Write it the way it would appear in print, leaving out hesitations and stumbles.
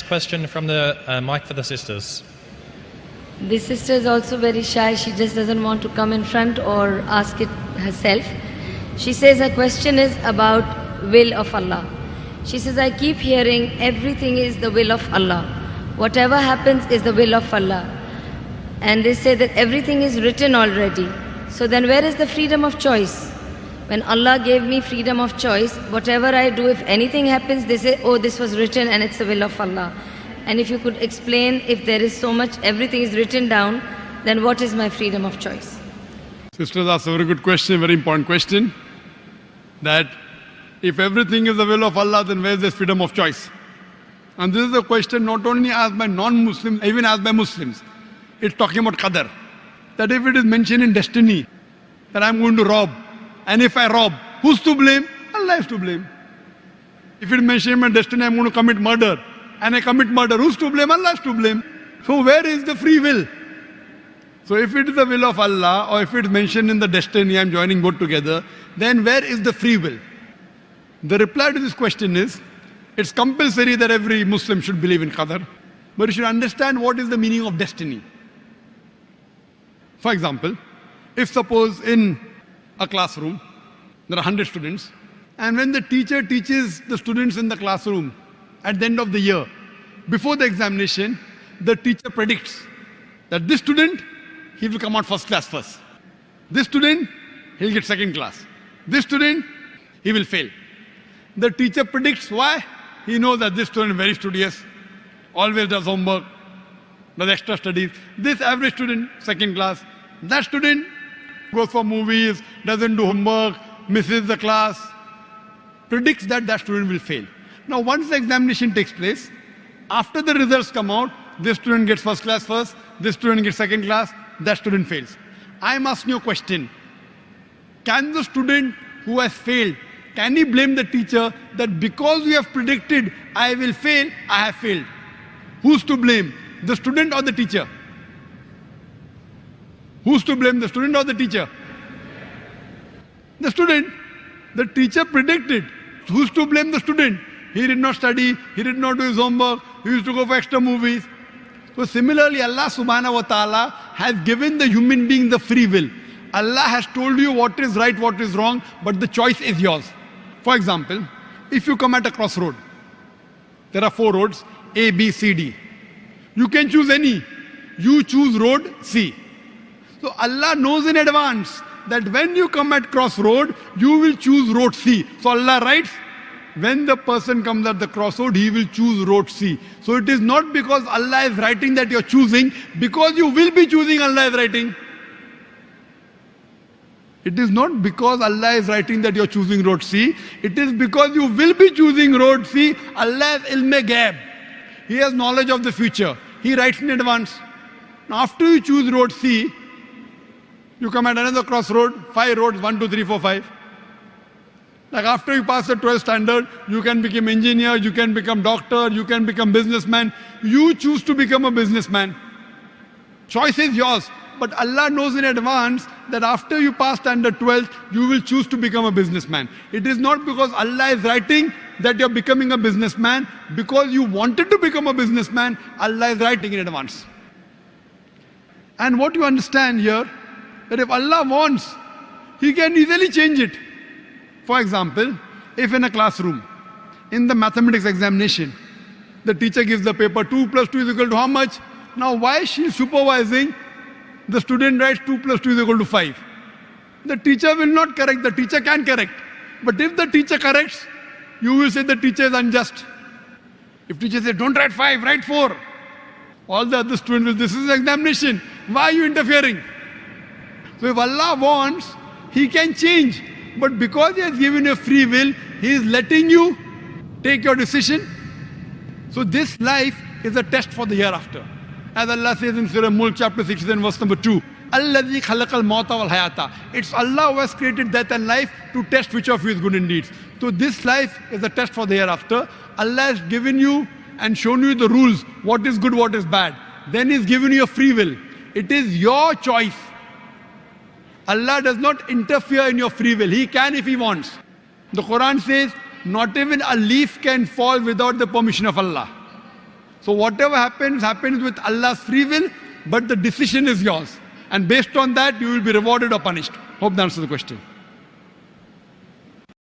question from the mic for the sisters. This sister is also very shy. She just doesn't want to come in front or ask it herself. She says her question is about will of Allah. She says, I keep hearing everything is the will of Allah. Whatever happens is the will of Allah. And they say that everything is written already. So then where is the freedom of choice? When Allah gave me freedom of choice, whatever I do, if anything happens, they say, oh, this was written and it's the will of Allah. And if you could explain, if there is so much, everything is written down, then what is my freedom of choice? Sisters asked a very good question, very important question. That if everything is the will of Allah, then where is this freedom of choice? And this is a question not only asked by non-Muslims, even asked by Muslims. It's talking about qadr. That if it is mentioned in destiny, that I'm going to rob, and if I rob, who's to blame? Allah is to blame. If it is mentioned in destiny, I'm going to commit murder, and I commit murder, who's to blame? Allah is to blame. So where is the free will? So if it is the will of Allah, or if it is mentioned in the destiny, I'm joining both together, then where is the free will? The reply to this question is, it's compulsory that every Muslim should believe in qadr, but you should understand what is the meaning of destiny. For example, if suppose in a classroom, there are 100 students, and when the teacher teaches the students in the classroom at the end of the year, before the examination, the teacher predicts that this student, he will come out first class first. This student, he'll get second class. This student, he will fail. The teacher predicts why? He knows that this student is very studious, always does homework, does extra studies. This average student, second class. That student goes for movies, doesn't do homework, misses the class, predicts that that student will fail. Now once the examination takes place, after the results come out, this student gets first class first, this student gets second class, that student fails. I'm asking you a question. Can the student who has failed, can he blame the teacher that because you have predicted I will fail, I have failed? Who's to blame? The student or the teacher? Who's to blame, the student or the teacher? The student. The teacher predicted. Who's to blame? The student. He did not study, he did not do his homework, he used to go for extra movies. So similarly, Allah subhanahu wa ta'ala has given the human being the free will. Allah has told you what is right, what is wrong, but the choice is yours. For example, if you come at a crossroad, there are 4 roads, A, B, C, D. You can choose any. You choose road C. So Allah knows in advance that when you come at crossroad, you will choose road C. So Allah writes, when the person comes at the crossroad, he will choose road C. So it is not because Allah is writing that you're choosing, because you will be choosing, Allah is writing. It is not because Allah is writing that you're choosing road C. It is because you will be choosing road C. Allah has ilm ghaib. He has knowledge of the future. He writes in advance. Now after you choose road C, you come at another crossroad, 5 roads, 1, 2, 3, 4, 5. Like after you pass the 12th standard, you can become engineer, you can become doctor, you can become businessman. You choose to become a businessman. Choice is yours. But Allah knows in advance that after you pass standard 12th, you will choose to become a businessman. It is not because Allah is writing that you're becoming a businessman. Because you wanted to become a businessman, Allah is writing in advance. And what you understand here, that if Allah wants, He can easily change it. For example, if in a classroom, in the mathematics examination, the teacher gives the paper 2 plus 2 is equal to how much? Now why she is supervising? The student writes 2 plus 2 is equal to 5. The teacher will not correct, the teacher can correct. But if the teacher corrects, you will say the teacher is unjust. If teacher says, don't write 5, write 4. All the other students will, this is examination. Why are you interfering? So if Allah wants, He can change. But because He has given you free will, He is letting you take your decision. So this life is a test for the hereafter. As Allah says in Surah Mulk chapter 16 verse number 2, Alladhi khalaqal mauta wal hayata. It's Allah who has created death and life to test which of you is good in deeds. So this life is a test for the hereafter. Allah has given you and shown you the rules, what is good, what is bad. Then He's given you a free will. It is your choice. Allah does not interfere in your free will. He can if He wants. The Quran says, not even a leaf can fall without the permission of Allah. So whatever happens, happens with Allah's free will, but the decision is yours. And based on that, you will be rewarded or punished. Hope that answers the question.